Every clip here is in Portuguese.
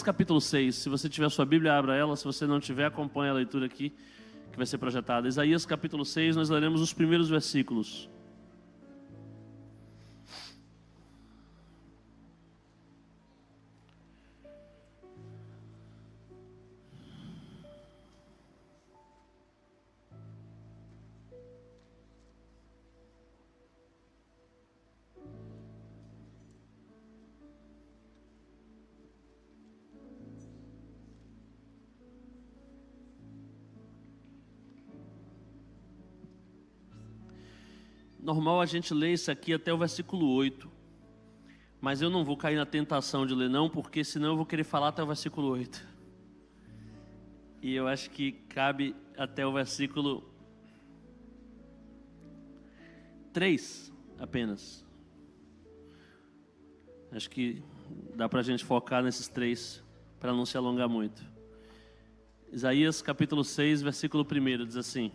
capítulo 6, se você tiver sua Bíblia, abra ela, se você não tiver, acompanhe a leitura aqui, que vai ser projetada. Isaías capítulo 6, nós leremos os primeiros versículos. Normal a gente ler isso aqui até o versículo 8, mas eu não vou cair na tentação de ler não, porque senão eu vou querer falar até o versículo 8. E eu acho que cabe até o versículo 3 apenas. Acho que dá para a gente focar nesses 3, para não se alongar muito. Isaías capítulo 6, versículo 1, diz assim: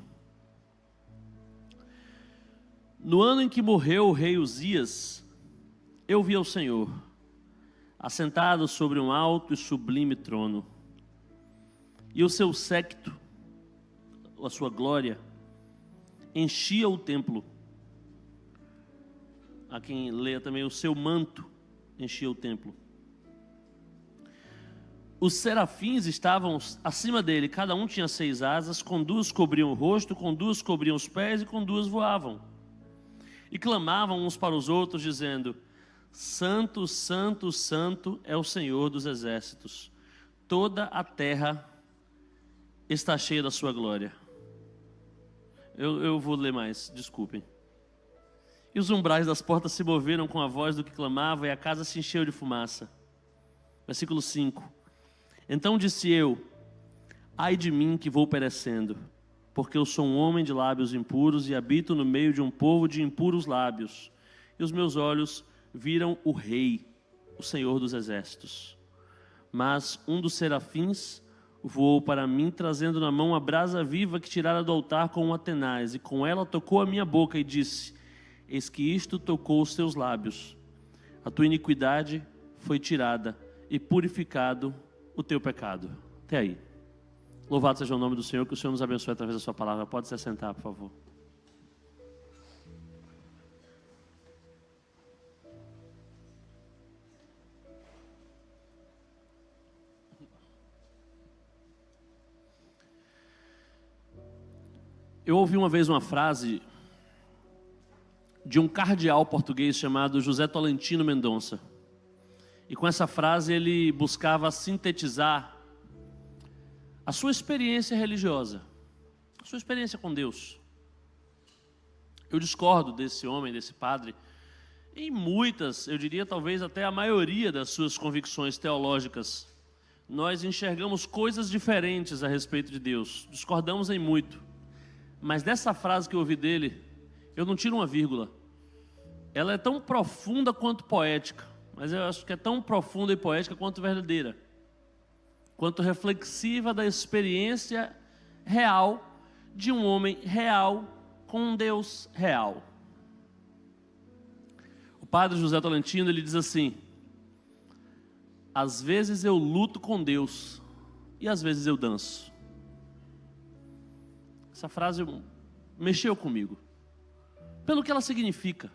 No ano em que morreu o rei Uzias, eu vi ao Senhor, assentado sobre um alto e sublime trono, e o seu séquito, a sua glória, enchia o templo. Há quem leia também, o seu manto enchia o templo. Os serafins estavam acima dele, cada um tinha 6 asas, com 2 cobriam o rosto, com 2 cobriam os pés e com 2 voavam. E clamavam uns para os outros, dizendo: Santo, Santo, Santo é o Senhor dos exércitos. Toda a terra está cheia da sua glória. Eu vou ler mais, desculpem. E os umbrais das portas se moveram com a voz do que clamava, e a casa se encheu de fumaça. Versículo 5. Então disse eu: Ai de mim que vou perecendo, porque eu sou um homem de lábios impuros e habito no meio de um povo de impuros lábios. E os meus olhos viram o Rei, o Senhor dos exércitos. Mas um dos serafins voou para mim, trazendo na mão a brasa viva que tirara do altar com uma tenaz, e com ela tocou a minha boca e disse: Eis que isto tocou os teus lábios. A tua iniquidade foi tirada e purificado o teu pecado. Até aí. Louvado seja o nome do Senhor, que o Senhor nos abençoe através da sua palavra. Pode se assentar, por favor. Eu ouvi uma vez uma frase de um cardeal português chamado José Tolentino Mendonça. E com essa frase ele buscava sintetizar a sua experiência religiosa, a sua experiência com Deus. Eu discordo desse homem, desse padre, em muitas, eu diria talvez até a maioria das suas convicções teológicas. Nós enxergamos coisas diferentes a respeito de Deus, discordamos em muito. Mas dessa frase que eu ouvi dele, eu não tiro uma vírgula. Ela é tão profunda quanto poética, mas eu acho que é tão profunda e poética quanto verdadeira, quanto reflexiva da experiência real de um homem real com um Deus real. O padre José Tolentino, ele diz assim: às vezes eu luto com Deus e às vezes eu danço. Essa frase mexeu comigo, pelo que ela significa.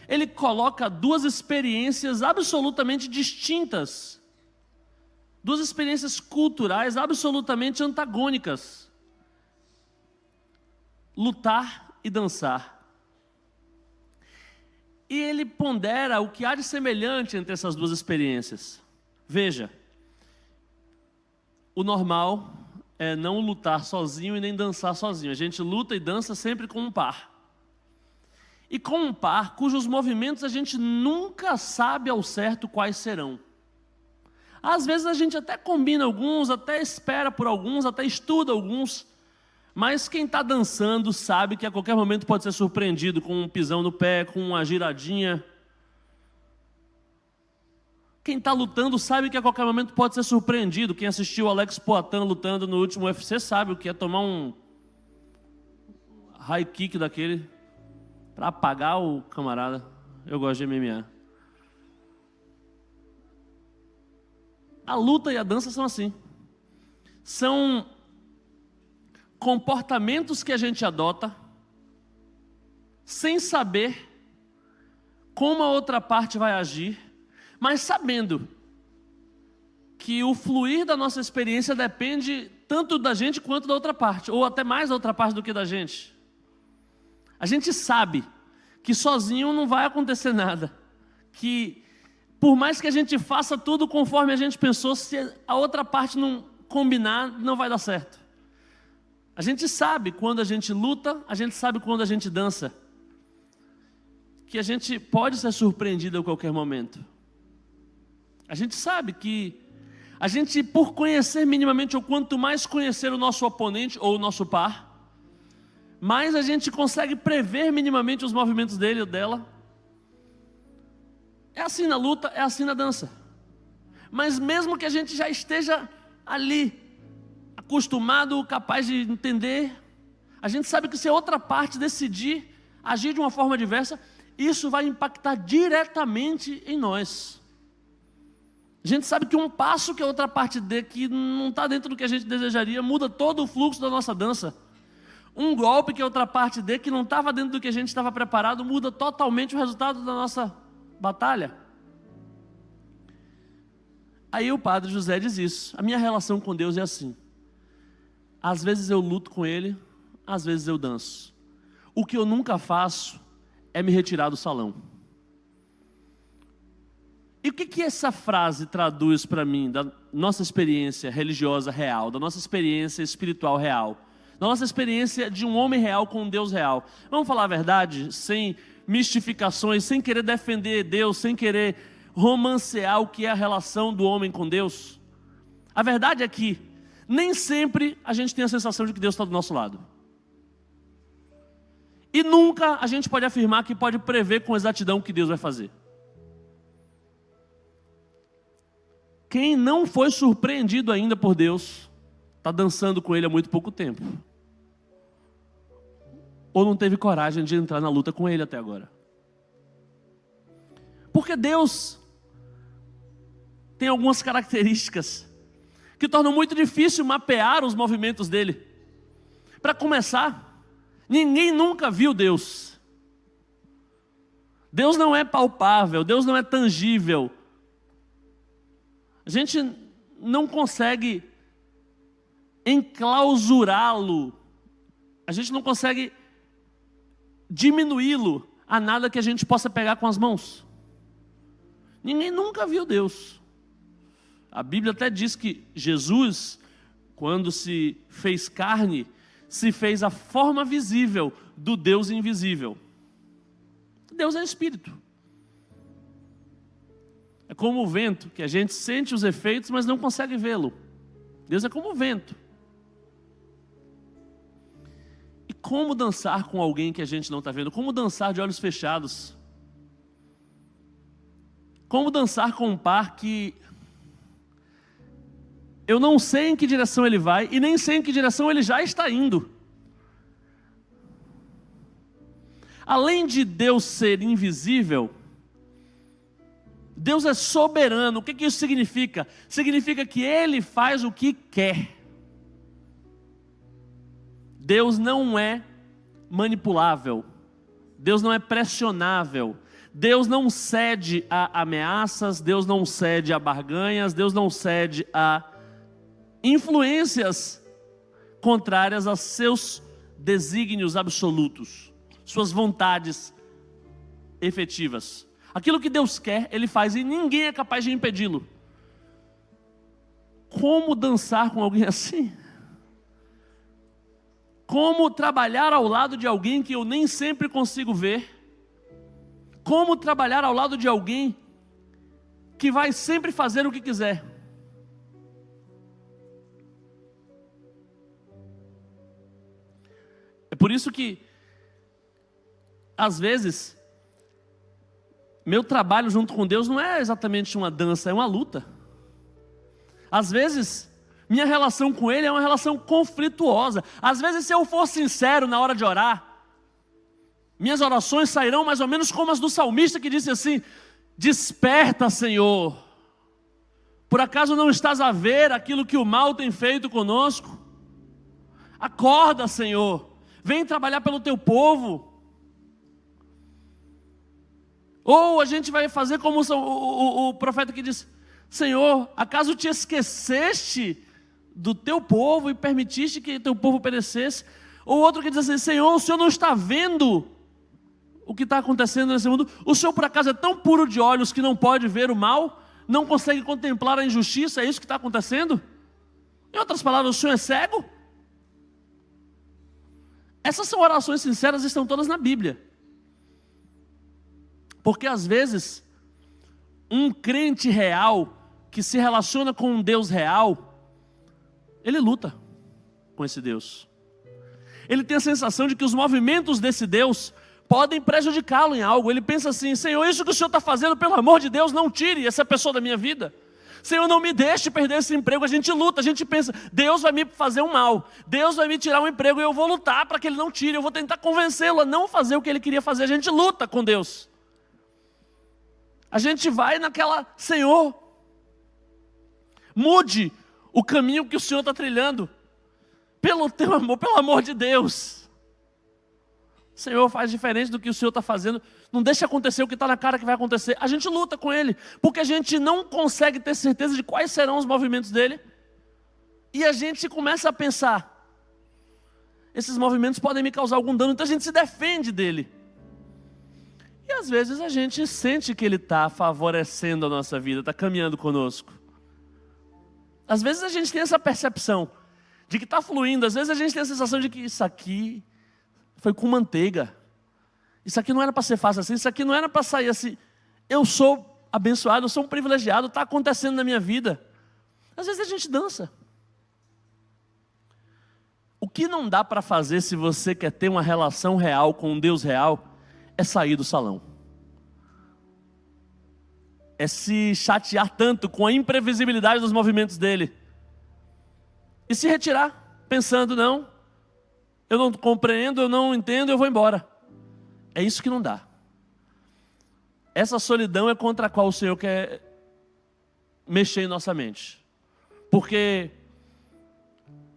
Ele coloca 2 experiências absolutamente distintas, 2 experiências culturais absolutamente antagônicas: lutar e dançar. E ele pondera o que há de semelhante entre essas 2 experiências. Veja, o normal é não lutar sozinho e nem dançar sozinho. A gente luta e dança sempre com um par. E com um par cujos movimentos a gente nunca sabe ao certo quais serão. Às vezes a gente até combina alguns, até espera por alguns, até estuda alguns, mas quem está dançando sabe que a qualquer momento pode ser surpreendido com um pisão no pé, com uma giradinha. Quem está lutando sabe que a qualquer momento pode ser surpreendido. Quem assistiu o Alex Poatan lutando no último UFC sabe o que é tomar um high kick daquele para apagar o camarada. Eu gosto de MMA. A luta e a dança são assim. São comportamentos que a gente adota sem saber como a outra parte vai agir, mas sabendo que o fluir da nossa experiência depende tanto da gente quanto da outra parte, ou até mais da outra parte do que da gente. A gente sabe que sozinho não vai acontecer nada, que por mais que a gente faça tudo conforme a gente pensou, se a outra parte não combinar, não vai dar certo. A gente sabe quando a gente luta, a gente sabe quando a gente dança, que a gente pode ser surpreendido a qualquer momento. A gente sabe que a gente, por conhecer minimamente, ou quanto mais conhecer o nosso oponente ou o nosso par, mais a gente consegue prever minimamente os movimentos dele ou dela. É assim na luta, é assim na dança. Mas mesmo que a gente já esteja ali, acostumado, capaz de entender, a gente sabe que se a outra parte decidir agir de uma forma diversa, isso vai impactar diretamente em nós. A gente sabe que um passo que a outra parte dê, que não está dentro do que a gente desejaria, muda todo o fluxo da nossa dança. Um golpe que a outra parte dê, que não estava dentro do que a gente estava preparado, muda totalmente o resultado da nossa batalha. Aí o padre José diz isso: a minha relação com Deus é assim. Às vezes eu luto com Ele, às vezes eu danço. O que eu nunca faço é me retirar do salão. E o que essa frase traduz para mim, da nossa experiência religiosa real, da nossa experiência espiritual real, da nossa experiência de um homem real com um Deus real? Vamos falar a verdade, sem mistificações, sem querer defender Deus, sem querer romancear o que é a relação do homem com Deus. A verdade é que nem sempre a gente tem a sensação de que Deus está do nosso lado. E nunca a gente pode afirmar que pode prever com exatidão o que Deus vai fazer. Quem não foi surpreendido ainda por Deus, está dançando com Ele há muito pouco tempo. Ou não teve coragem de entrar na luta com Ele até agora. Porque Deus tem algumas características que tornam muito difícil mapear os movimentos dele. Para começar, ninguém nunca viu Deus. Deus não é palpável, Deus não é tangível. A gente não consegue enclausurá-lo, a gente não consegue diminuí-lo a nada que a gente possa pegar com as mãos. Ninguém nunca viu Deus. A Bíblia até diz que Jesus, quando se fez carne, se fez a forma visível do Deus invisível. Deus é espírito. É como o vento, que a gente sente os efeitos, mas não consegue vê-lo. Deus é como o vento. E como dançar com alguém que a gente não está vendo? Como dançar de olhos fechados? Como dançar com um par que eu não sei em que direção ele vai e nem sei em que direção ele já está indo. Além de Deus ser invisível, Deus é soberano. O que isso significa? Significa que Ele faz o que quer. Deus não é manipulável. Deus não é pressionável. Deus não cede a ameaças. Deus não cede a barganhas. Deus não cede a influências contrárias a seus desígnios absolutos, suas vontades efetivas. Aquilo que Deus quer, Ele faz e ninguém é capaz de impedi-lo. Como dançar com alguém assim? Como trabalhar ao lado de alguém que eu nem sempre consigo ver? Como trabalhar ao lado de alguém que vai sempre fazer o que quiser? É por isso que, às vezes, meu trabalho junto com Deus não é exatamente uma dança, é uma luta. Às vezes, minha relação com Ele é uma relação conflituosa. Às vezes, se eu for sincero na hora de orar, minhas orações sairão mais ou menos como as do salmista que disse assim: desperta, Senhor, Por acaso não estás a ver aquilo que o mal tem feito conosco? Acorda, Senhor, vem trabalhar pelo teu povo. Ou a gente vai fazer como o profeta que diz: Senhor, acaso te esqueceste do teu povo e permitiste que teu povo perecesse? Ou outro que diz assim: Senhor, o Senhor não está vendo o que está acontecendo nesse mundo? O Senhor por acaso é tão puro de olhos que não pode ver o mal? Não consegue contemplar a injustiça? É isso que está acontecendo? Em outras palavras, o Senhor é cego? Essas são orações sinceras, estão todas na Bíblia. Porque às vezes, um crente real, que se relaciona com um Deus real, ele luta com esse Deus. Ele tem a sensação de que os movimentos desse Deus podem prejudicá-lo em algo. Ele pensa assim: Senhor, isso que o Senhor está fazendo, pelo amor de Deus, não tire essa pessoa da minha vida. Senhor, não me deixe perder esse emprego. A gente luta, a gente pensa: Deus vai me fazer um mal, Deus vai me tirar um emprego e eu vou lutar para que Ele não tire. Eu vou tentar convencê-lo a não fazer o que Ele queria fazer. A gente luta com Deus. A gente vai naquela: Senhor, mude o caminho que o Senhor está trilhando. Pelo teu amor, pelo amor de Deus. Senhor, faz diferente do que o Senhor está fazendo. Não deixe acontecer o que está na cara que vai acontecer. A gente luta com Ele, porque a gente não consegue ter certeza de quais serão os movimentos dEle. E a gente começa a pensar: esses movimentos podem me causar algum dano, então a gente se defende dEle. E às vezes a gente sente que Ele está favorecendo a nossa vida, está caminhando conosco. Às vezes a gente tem essa percepção de que está fluindo. Às vezes a gente tem a sensação de que isso aqui foi com manteiga. Isso aqui não era para ser fácil assim, isso aqui não era para sair assim. Eu sou abençoado, eu sou um privilegiado, está acontecendo na minha vida. Às vezes a gente dança. O que não dá para fazer se você quer ter uma relação real com um Deus real é sair do salão. É se chatear tanto com a imprevisibilidade dos movimentos dele e se retirar, pensando: não, eu não compreendo, eu não entendo, eu vou embora. É isso que não dá. Essa solidão é contra a qual o Senhor quer mexer em nossa mente. Porque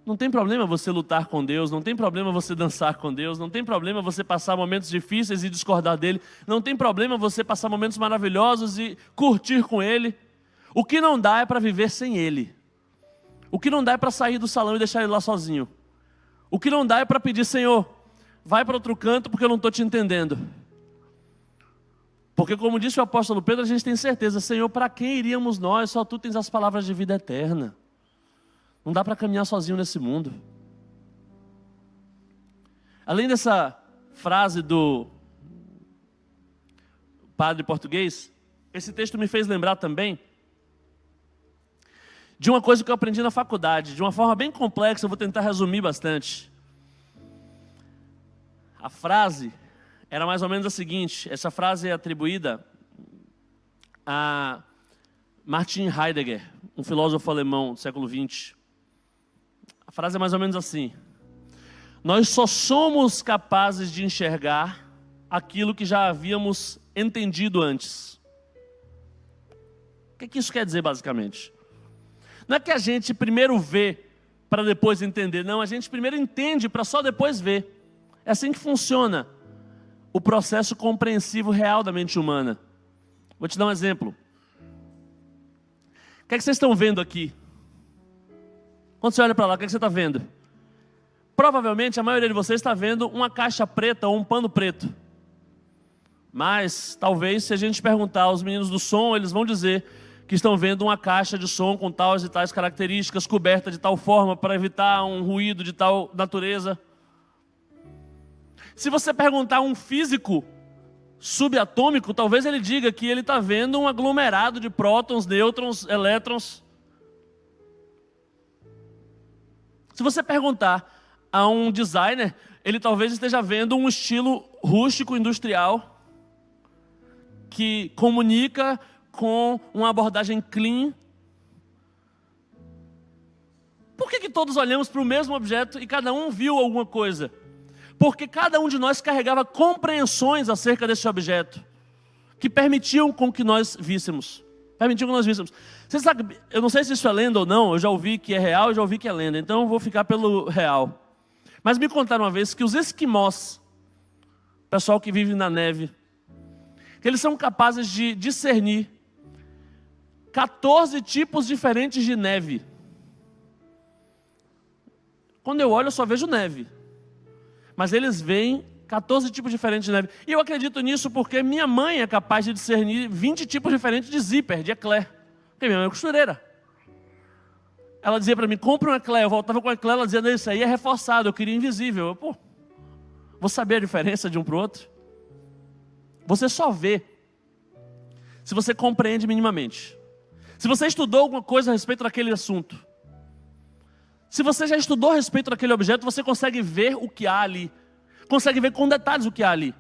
não tem problema você lutar com Deus, não tem problema você dançar com Deus, não tem problema você passar momentos difíceis e discordar dEle, não tem problema você passar momentos maravilhosos e curtir com Ele. O que não dá é para viver sem Ele. O que não dá é para sair do salão e deixar Ele lá sozinho. O que não dá é para pedir: Senhor, vai para outro canto porque eu não estou te entendendo. Porque, como disse o apóstolo Pedro, a gente tem certeza: Senhor, para quem iríamos nós? Só Tu tens as palavras de vida eterna. Não dá para caminhar sozinho nesse mundo. Além dessa frase do padre português, esse texto me fez lembrar também de uma coisa que eu aprendi na faculdade, de uma forma bem complexa. Eu vou tentar resumir bastante. A frase era mais ou menos a seguinte. Essa frase é atribuída a Martin Heidegger, um filósofo alemão do século XX. A frase é mais ou menos assim: nós só somos capazes de enxergar aquilo que já havíamos entendido antes. O que isso quer dizer basicamente? Não é que a gente primeiro vê para depois entender. Não, a gente primeiro entende para só depois ver. É assim que funciona o processo compreensivo real da mente humana. Vou te dar um exemplo. O que é que vocês estão vendo aqui? Quando você olha para lá, o que é que você está vendo? Provavelmente a maioria de vocês está vendo uma caixa preta ou um pano preto. Mas talvez, se a gente perguntar aos meninos do som, eles vão dizer que estão vendo uma caixa de som com tais e tais características, coberta de tal forma para evitar um ruído de tal natureza. Se você perguntar a um físico subatômico, talvez ele diga que ele está vendo um aglomerado de prótons, nêutrons, elétrons. Se você perguntar a um designer, ele talvez esteja vendo um estilo rústico industrial que comunica com uma abordagem clean. Por que todos olhamos para o mesmo objeto e cada um viu alguma coisa? Porque cada um de nós carregava compreensões acerca desse objeto que permitiam com que nós víssemos. Permitiu que nós víssemos. Você sabe, eu não sei se isso é lenda ou não, eu já ouvi que é real, eu já ouvi que é lenda, então eu vou ficar pelo real. Mas me contaram uma vez que os esquimós, pessoal que vive na neve, que eles são capazes de discernir 14 tipos diferentes de neve. Quando eu olho, eu só vejo neve. Mas eles veem 14 tipos diferentes de neve. E eu acredito nisso porque minha mãe é capaz de discernir 20 tipos diferentes de zíper, de eclair. Porque minha mãe é costureira. Ela dizia para mim, compra um eclair. Eu voltava com o eclair, ela dizia, não, isso aí é reforçado, eu queria invisível. Eu, pô, vou saber a diferença de um para o outro? Você só vê se você compreende minimamente. Se você estudou alguma coisa a respeito daquele assunto. Se você já estudou a respeito daquele objeto, você consegue ver o que há ali. Consegue ver com detalhes o que há ali.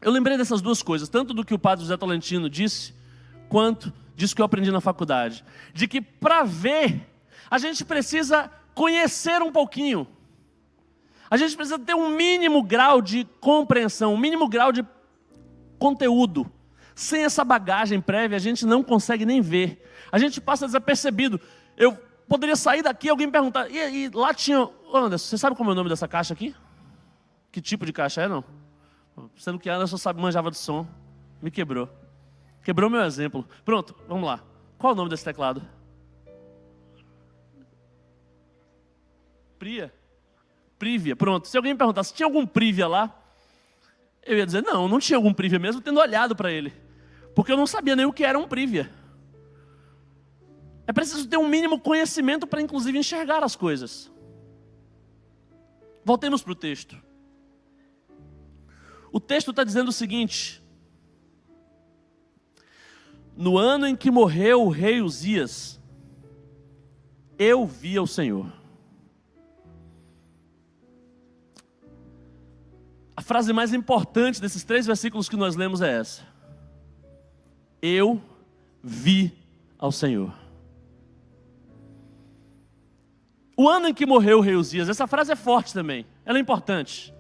Eu lembrei dessas duas coisas, tanto do que o padre José Tolentino disse, quanto disso que eu aprendi na faculdade. De que para ver, a gente precisa conhecer um pouquinho. A gente precisa ter um mínimo grau de compreensão, um mínimo grau de conteúdo. Sem essa bagagem prévia, a gente não consegue nem ver. A gente passa desapercebido. Eu poderia sair daqui e alguém me perguntar, e lá tinha... Anderson, você sabe como é o nome dessa caixa aqui? Que tipo de caixa é, não? Sendo que Anderson manjava de som, me quebrou. Quebrou meu exemplo. Pronto, vamos lá. Qual é o nome desse teclado? Privia, pronto. Se alguém me perguntasse, tinha algum Privia lá? Eu ia dizer, não tinha algum Privia mesmo, tendo olhado para ele. Porque eu não sabia nem o que era um Privia. É preciso ter um mínimo conhecimento para, inclusive, enxergar as coisas. Voltemos para o texto. O texto está dizendo o seguinte: no ano em que morreu o rei Uzias, eu vi o Senhor. A frase mais importante desses 3 versículos que nós lemos é essa: eu vi ao Senhor. O ano em que morreu o rei Uzias, essa frase é forte também, ela é importante.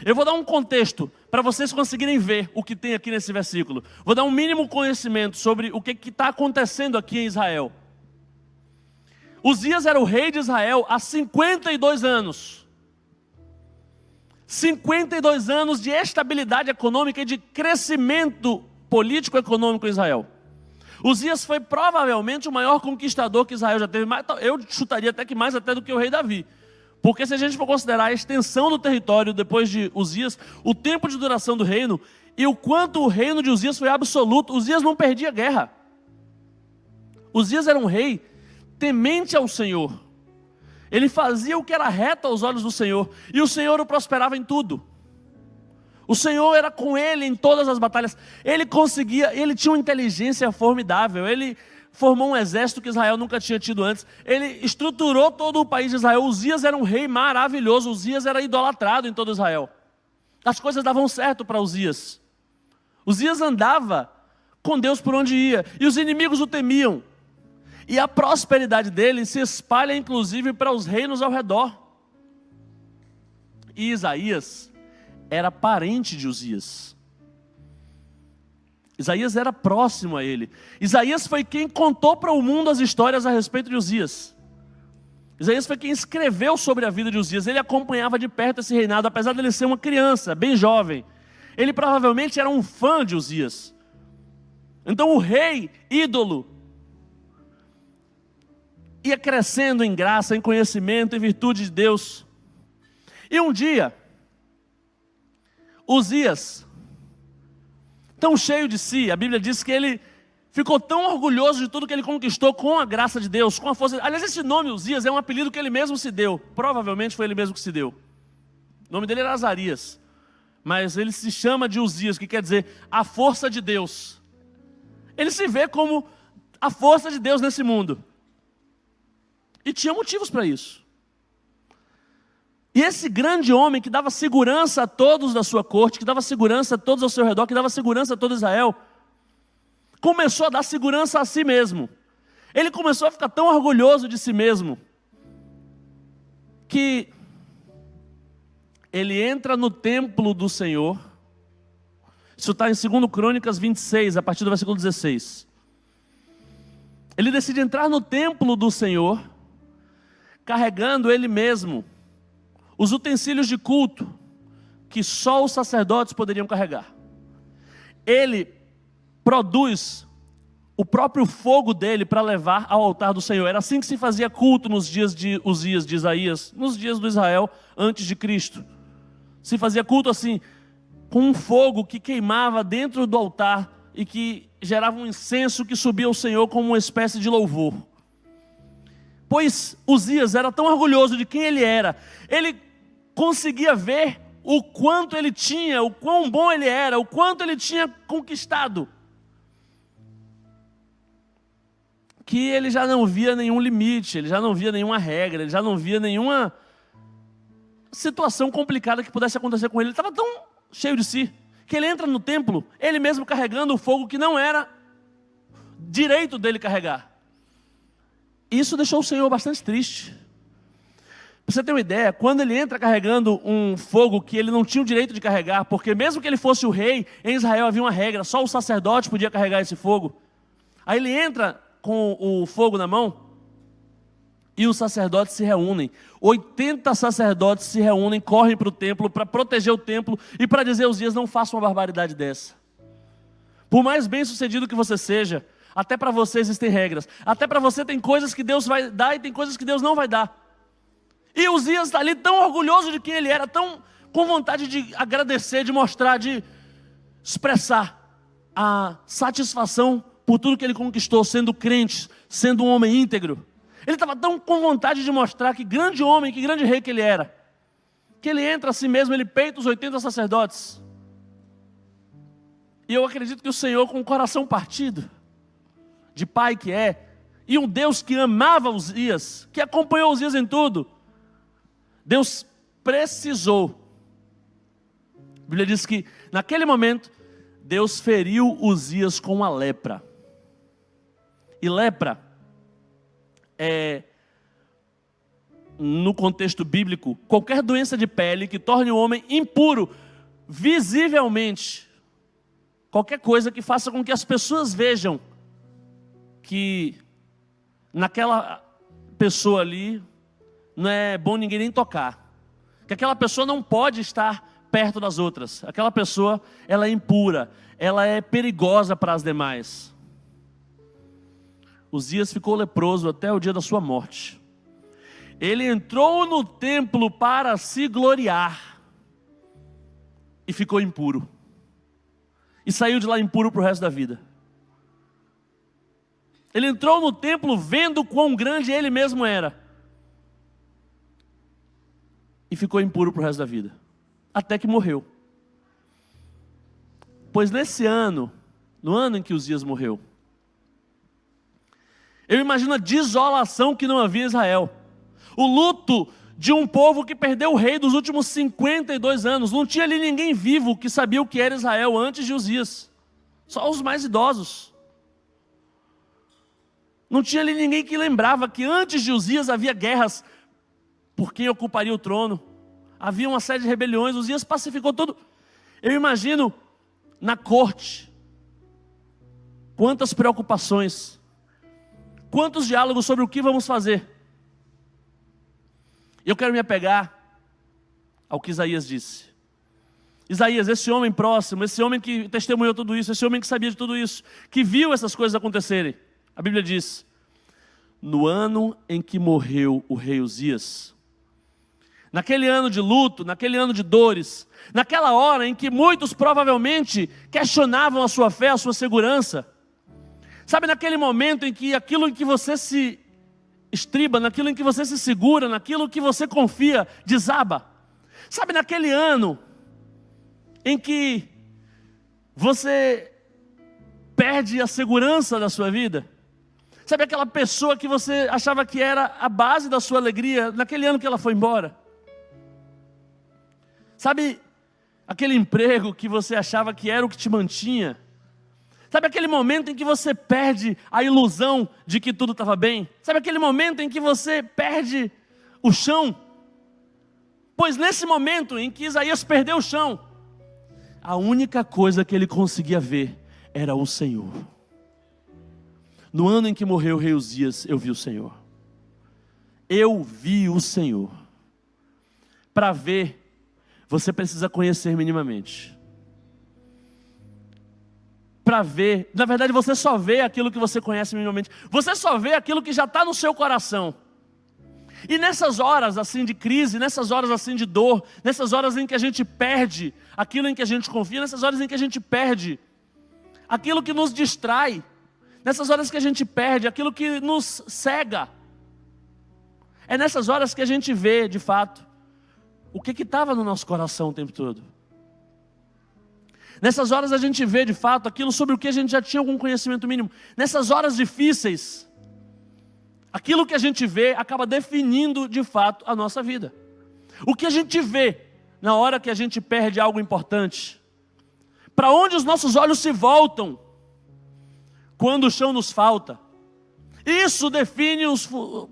Eu vou dar um contexto para vocês conseguirem ver o que tem aqui nesse versículo. Vou dar um mínimo conhecimento sobre o que está acontecendo aqui em Israel. Uzias era o rei de Israel há 52 anos. 52 anos de estabilidade econômica e de crescimento político-econômico em Israel. Uzias foi provavelmente o maior conquistador que Israel já teve. Eu chutaria até que mais até do que o rei Davi. Porque se a gente for considerar a extensão do território depois de Uzias, o tempo de duração do reino e o quanto o reino de Uzias foi absoluto, Uzias não perdia guerra. Uzias era um rei temente ao Senhor. Ele fazia o que era reto aos olhos do Senhor. E o Senhor o prosperava em tudo. O Senhor era com ele em todas as batalhas. Ele tinha uma inteligência formidável. Ele formou um exército que Israel nunca tinha tido antes. Ele estruturou todo o país de Israel. Uzias era um rei maravilhoso. Uzias era idolatrado em todo Israel. As coisas davam certo para Uzias. Uzias andava com Deus por onde ia. E os inimigos o temiam. E a prosperidade dele se espalha inclusive para os reinos ao redor. E Isaías era parente de Uzias. Isaías era próximo a ele. Isaías foi quem contou para o mundo as histórias a respeito de Uzias. Isaías foi quem escreveu sobre a vida de Uzias. Ele acompanhava de perto esse reinado, apesar de ele ser uma criança, bem jovem. Ele provavelmente era um fã de Uzias. Então o rei ídolo ia crescendo em graça, em conhecimento, em virtude de Deus. E um dia, Uzias, tão cheio de si, a Bíblia diz que ele ficou tão orgulhoso de tudo que ele conquistou com a graça de Deus, com a força. Aliás, esse nome Uzias é um apelido que ele mesmo se deu. Provavelmente foi ele mesmo que se deu. O nome dele era Azarias, mas ele se chama de Uzias, que quer dizer a força de Deus. Ele se vê como a força de Deus nesse mundo. E tinha motivos para isso. E esse grande homem que dava segurança a todos da sua corte, que dava segurança a todos ao seu redor, que dava segurança a todo Israel, começou a dar segurança a si mesmo. Ele começou a ficar tão orgulhoso de si mesmo, que ele entra no templo do Senhor, Isso está em 2 Crônicas 26, a partir do versículo 16. Ele decide entrar no templo do Senhor, carregando ele mesmo os utensílios de culto que só os sacerdotes poderiam carregar. Ele produz o próprio fogo dele para levar ao altar do Senhor. Era assim que se fazia culto nos dias de Uzias, de Isaías, nos dias do Israel antes de Cristo. Se fazia culto assim, com um fogo que queimava dentro do altar e que gerava um incenso que subia ao Senhor como uma espécie de louvor. Pois Uzias era tão orgulhoso de quem ele era, ele conseguia ver o quanto ele tinha, o quão bom ele era, o quanto ele tinha conquistado, que ele já não via nenhum limite, ele já não via nenhuma regra, ele já não via nenhuma situação complicada que pudesse acontecer com ele. Ele estava tão cheio de si, que ele entra no templo, ele mesmo carregando o fogo que não era direito dele carregar. Isso deixou o Senhor bastante triste. Para você ter uma ideia, quando ele entra carregando um fogo que ele não tinha o direito de carregar, porque mesmo que ele fosse o rei, em Israel havia uma regra, só o sacerdote podia carregar esse fogo. Aí ele entra com o fogo na mão e os sacerdotes se reúnem. 80 sacerdotes se reúnem, correm para o templo para proteger o templo e para dizer aos dias: não faça uma barbaridade dessa. Por mais bem sucedido que você seja, até para você existem regras. Até para você tem coisas que Deus vai dar e tem coisas que Deus não vai dar. E Uzias está ali tão orgulhoso de quem ele era, tão com vontade de agradecer, de mostrar, de expressar a satisfação por tudo que ele conquistou, sendo crente, sendo um homem íntegro. Ele estava tão com vontade de mostrar que grande homem, que grande rei que ele era, que ele entra a si mesmo, ele peita os 80 sacerdotes. E eu acredito que o Senhor, com o coração partido, de pai que é, e um Deus que amava Uzias, que acompanhou Uzias em tudo, Deus precisou. A Bíblia diz que naquele momento Deus feriu Uzias com a lepra. E lepra é, no contexto bíblico, qualquer doença de pele que torne o homem impuro visivelmente. Qualquer coisa que faça com que as pessoas vejam que naquela pessoa ali não é bom ninguém nem tocar, que aquela pessoa não pode estar perto das outras, aquela pessoa ela é impura, ela é perigosa para as demais. Uzias ficou leproso até o dia da sua morte. Ele entrou no templo para se gloriar e ficou impuro, e saiu de lá impuro para o resto da vida. Ele entrou no templo vendo quão grande ele mesmo era e ficou impuro para o resto da vida, até que morreu. Pois nesse ano, no ano em que Uzias morreu, eu imagino a desolação que não havia em Israel, o luto de um povo que perdeu o rei dos últimos 52 anos. Não tinha ali ninguém vivo que sabia o que era Israel antes de Uzias, só os mais idosos. Não tinha ali ninguém que lembrava que antes de Uzias havia guerras por quem ocuparia o trono. Havia uma série de rebeliões, Uzias pacificou tudo. Eu imagino na corte, quantas preocupações, quantos diálogos sobre o que vamos fazer. Eu quero me apegar ao que Isaías disse. Isaías, esse homem próximo, esse homem que testemunhou tudo isso, esse homem que sabia de tudo isso, que viu essas coisas acontecerem. A Bíblia diz: no ano em que morreu o rei Uzias, naquele ano de luto, naquele ano de dores, naquela hora em que muitos provavelmente questionavam a sua fé, a sua segurança, sabe, naquele momento em que aquilo em que você se estriba, naquilo em que você se segura, naquilo que você confia, desaba, sabe, naquele ano em que você perde a segurança da sua vida, sabe, aquela pessoa que você achava que era a base da sua alegria, naquele ano que ela foi embora, sabe, aquele emprego que você achava que era o que te mantinha, sabe, aquele momento em que você perde a ilusão de que tudo estava bem, sabe, aquele momento em que você perde o chão. Pois nesse momento em que Isaías perdeu o chão, a única coisa que ele conseguia ver era o Senhor. No ano em que morreu o rei Uzias, eu vi o Senhor. Eu vi o Senhor. Para ver, você precisa conhecer minimamente. Para ver, na verdade você só vê aquilo que você conhece minimamente. Você só vê aquilo que já está no seu coração. E nessas horas assim de crise, nessas horas assim de dor, nessas horas em que a gente perde aquilo em que a gente confia, nessas horas em que a gente perde aquilo que nos distrai, nessas horas que a gente perde aquilo que nos cega, é nessas horas que a gente vê de fato o que estava no nosso coração o tempo todo. Nessas horas a gente vê de fato aquilo sobre o que a gente já tinha algum conhecimento mínimo. Nessas horas difíceis, aquilo que a gente vê acaba definindo de fato a nossa vida. O que a gente vê na hora que a gente perde algo importante, para onde os nossos olhos se voltam quando o chão nos falta, isso define os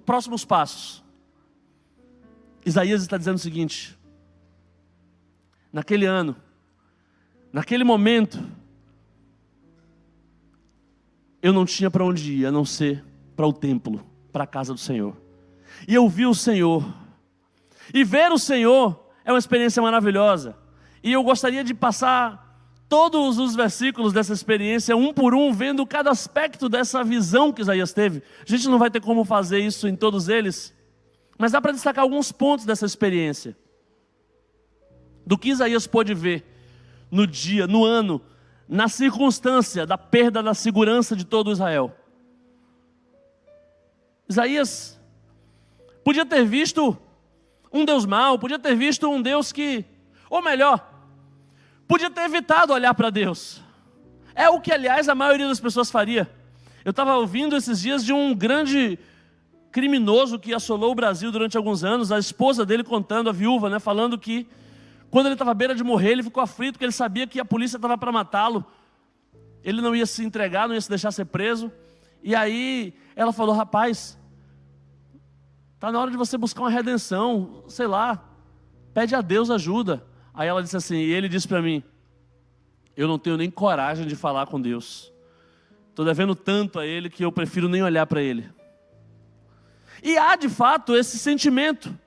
próximos passos. Isaías está dizendo o seguinte: naquele ano, naquele momento, eu não tinha para onde ir, a não ser para o templo, para a casa do Senhor. E eu vi o Senhor. E ver o Senhor é uma experiência maravilhosa. E eu gostaria de passar todos os versículos dessa experiência, um por um, vendo cada aspecto dessa visão que Isaías teve. A gente não vai ter como fazer isso em todos eles, mas dá para destacar alguns pontos dessa experiência. Do que Isaías pôde ver no dia, no ano, na circunstância da perda da segurança de todo Israel. Isaías podia ter visto um Deus mau, podia ter visto um Deus que, ou melhor, podia ter evitado olhar para Deus. É o que, aliás, a maioria das pessoas faria. Eu estava ouvindo esses dias de um grande criminoso que assolou o Brasil durante alguns anos, a esposa dele contando, a viúva, né, falando que quando ele estava à beira de morrer, ele ficou aflito, porque ele sabia que a polícia estava para matá-lo. Ele não ia se entregar, não ia se deixar ser preso. E aí ela falou: rapaz, está na hora de você buscar uma redenção, sei lá, pede a Deus ajuda. Aí ela disse assim, e ele disse para mim: eu não tenho nem coragem de falar com Deus. Estou devendo tanto a Ele que eu prefiro nem olhar para Ele. E há de fato esse sentimento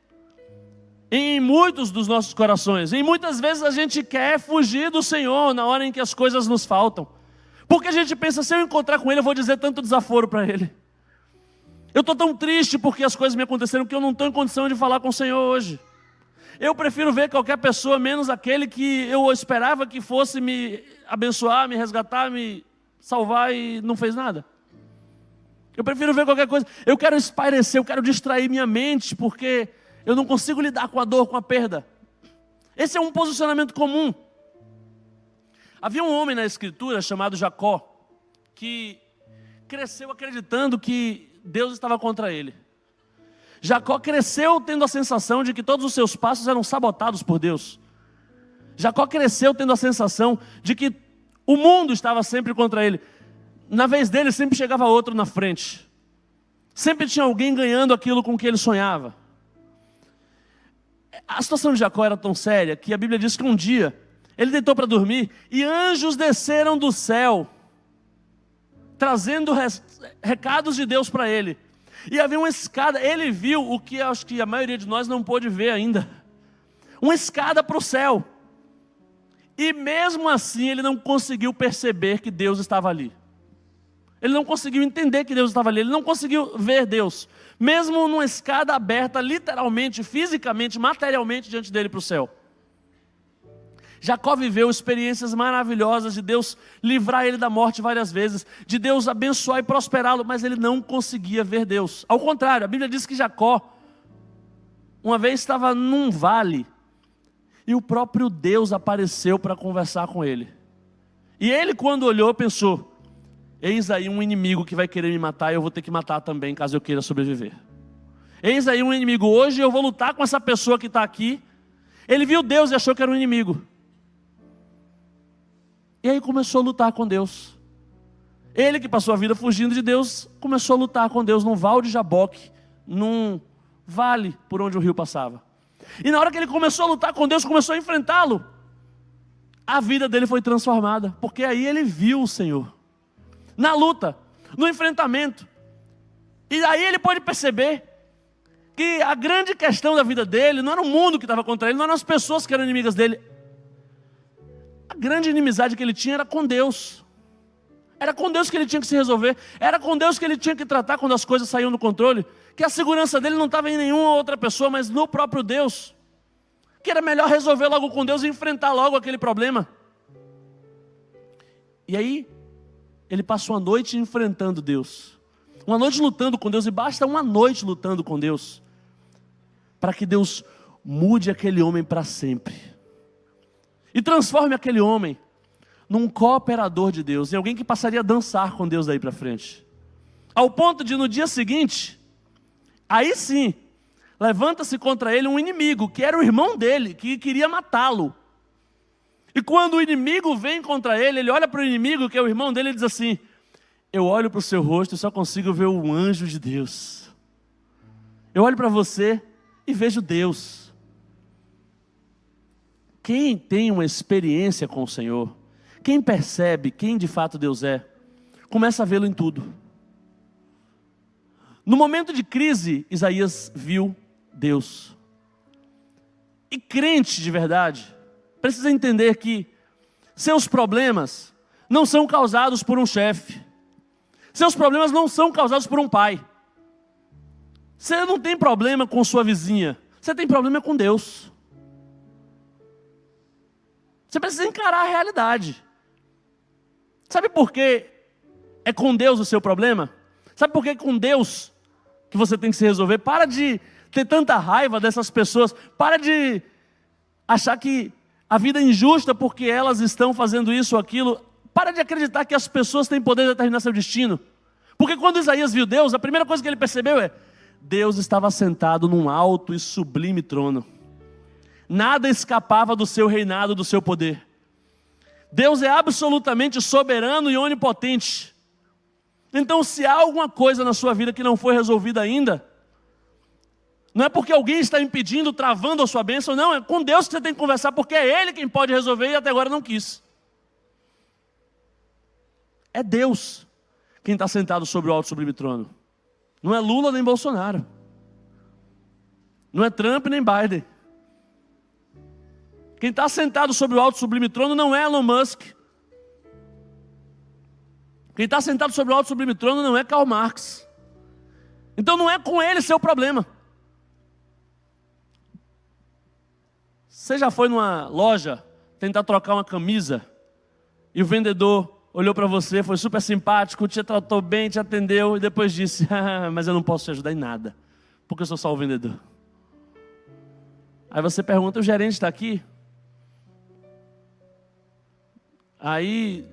em muitos dos nossos corações. E muitas vezes a gente quer fugir do Senhor na hora em que as coisas nos faltam. Porque a gente pensa, se eu encontrar com Ele, eu vou dizer tanto desaforo para Ele. Eu estou tão triste porque as coisas me aconteceram que eu não estou em condição de falar com o Senhor hoje. Eu prefiro ver qualquer pessoa menos aquele que eu esperava que fosse me abençoar, me resgatar, me salvar e não fez nada. Eu prefiro ver qualquer coisa. Eu quero espairecer, eu quero distrair minha mente porque eu não consigo lidar com a dor, com a perda. Esse é um posicionamento comum. Havia um homem na Escritura chamado Jacó que cresceu acreditando que Deus estava contra ele. Jacó cresceu tendo a sensação de que todos os seus passos eram sabotados por Deus. Jacó cresceu tendo a sensação de que o mundo estava sempre contra ele. Na vez dele sempre chegava outro na frente. Sempre tinha alguém ganhando aquilo com que ele sonhava. A situação de Jacó era tão séria que a Bíblia diz que um dia ele deitou para dormir e anjos desceram do céu, trazendo recados de Deus para ele. E havia uma escada, ele viu o que acho que a maioria de nós não pôde ver ainda. Uma escada para o céu. E mesmo assim ele não conseguiu perceber que Deus estava ali. Ele não conseguiu entender que Deus estava ali, ele não conseguiu ver Deus. Mesmo numa escada aberta, literalmente, fisicamente, materialmente diante dele para o céu. Jacó viveu experiências maravilhosas de Deus livrar ele da morte várias vezes, de Deus abençoar e prosperá-lo, mas ele não conseguia ver Deus. Ao contrário, a Bíblia diz que Jacó, uma vez estava num vale, e o próprio Deus apareceu para conversar com ele. E ele, quando olhou, pensou: eis aí um inimigo que vai querer me matar, e eu vou ter que matar também, caso eu queira sobreviver. Eis aí um inimigo, hoje eu vou lutar com essa pessoa que está aqui. Ele viu Deus e achou que era um inimigo. E aí começou a lutar com Deus. Ele que passou a vida fugindo de Deus, começou a lutar com Deus num val de Jaboque, num vale por onde o rio passava. E na hora que ele começou a lutar com Deus, começou a enfrentá-lo, a vida dele foi transformada, porque aí ele viu o Senhor, na luta, no enfrentamento. E aí ele pode perceber que a grande questão da vida dele não era o mundo que estava contra ele, não eram as pessoas que eram inimigas dele. A grande inimizade que ele tinha era com Deus. Era com Deus que ele tinha que se resolver. Era com Deus que ele tinha que tratar quando as coisas saíam do controle. Que a segurança dele não estava em nenhuma outra pessoa, mas no próprio Deus. Que era melhor resolver logo com Deus e enfrentar logo aquele problema. E aí, ele passou a noite enfrentando Deus. Uma noite lutando com Deus, e basta uma noite lutando com Deus para que Deus mude aquele homem para sempre. E transforme aquele homem num cooperador de Deus, em alguém que passaria a dançar com Deus daí para frente. Ao ponto de no dia seguinte, aí sim, levanta-se contra ele um inimigo, que era o irmão dele, que queria matá-lo. E quando o inimigo vem contra ele, ele olha para o inimigo, que é o irmão dele, e diz assim: eu olho para o seu rosto e só consigo ver o anjo de Deus. Eu olho para você e vejo Deus. Quem tem uma experiência com o Senhor, quem percebe quem de fato Deus é, começa a vê-lo em tudo. No momento de crise, Isaías viu Deus. E crente de verdade precisa entender que seus problemas não são causados por um chefe. Seus problemas não são causados por um pai. Você não tem problema com sua vizinha. Você tem problema com Deus. Você precisa encarar a realidade. Sabe por que é com Deus o seu problema? Sabe por que é com Deus que você tem que se resolver? Para de ter tanta raiva dessas pessoas. Para de achar que a vida é injusta porque elas estão fazendo isso ou aquilo. Para de acreditar que as pessoas têm poder de determinar seu destino. Porque quando Isaías viu Deus, a primeira coisa que ele percebeu é: Deus estava sentado num alto e sublime trono. Nada escapava do seu reinado, do seu poder. Deus é absolutamente soberano e onipotente. Então, se há alguma coisa na sua vida que não foi resolvida ainda, não é porque alguém está impedindo, travando a sua bênção, não, é com Deus que você tem que conversar, porque é Ele quem pode resolver e até agora não quis. É Deus quem está sentado sobre o alto e sublime trono. Não é Lula nem Bolsonaro. Não é Trump nem Biden. Quem está sentado sobre o alto e sublime trono não é Elon Musk. Quem está sentado sobre o alto e sublime trono não é Karl Marx. Então não é com ele seu problema. Você já foi numa loja tentar trocar uma camisa e o vendedor olhou para você, foi super simpático, te tratou bem, te atendeu e depois disse: mas eu não posso te ajudar em nada, porque eu sou só o vendedor. Aí você pergunta: o gerente está aqui? Aí,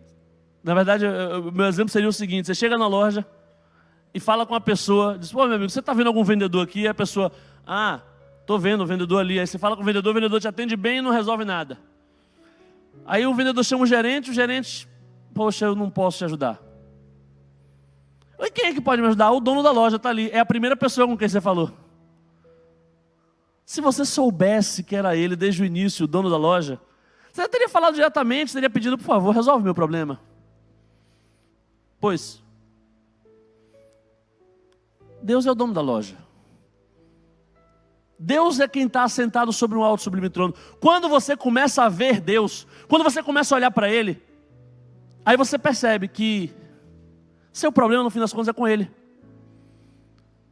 na verdade, o meu exemplo seria o seguinte: você chega na loja e fala com a pessoa, diz: pô, meu amigo, você está vendo algum vendedor aqui? E a pessoa: estou vendo o vendedor ali. Aí você fala com o vendedor te atende bem e não resolve nada. Aí o vendedor chama o gerente: poxa, eu não posso te ajudar. E quem é que pode me ajudar? O dono da loja está ali, é a primeira pessoa com quem você falou. Se você soubesse que era ele desde o início, o dono da loja, você teria falado diretamente, teria pedido: por favor, resolve meu problema. Pois, Deus é o dono da loja. Deus é quem está sentado sobre um alto e sublime trono. Quando você começa a ver Deus, quando você começa a olhar para Ele, aí você percebe que seu problema no fim das contas é com Ele.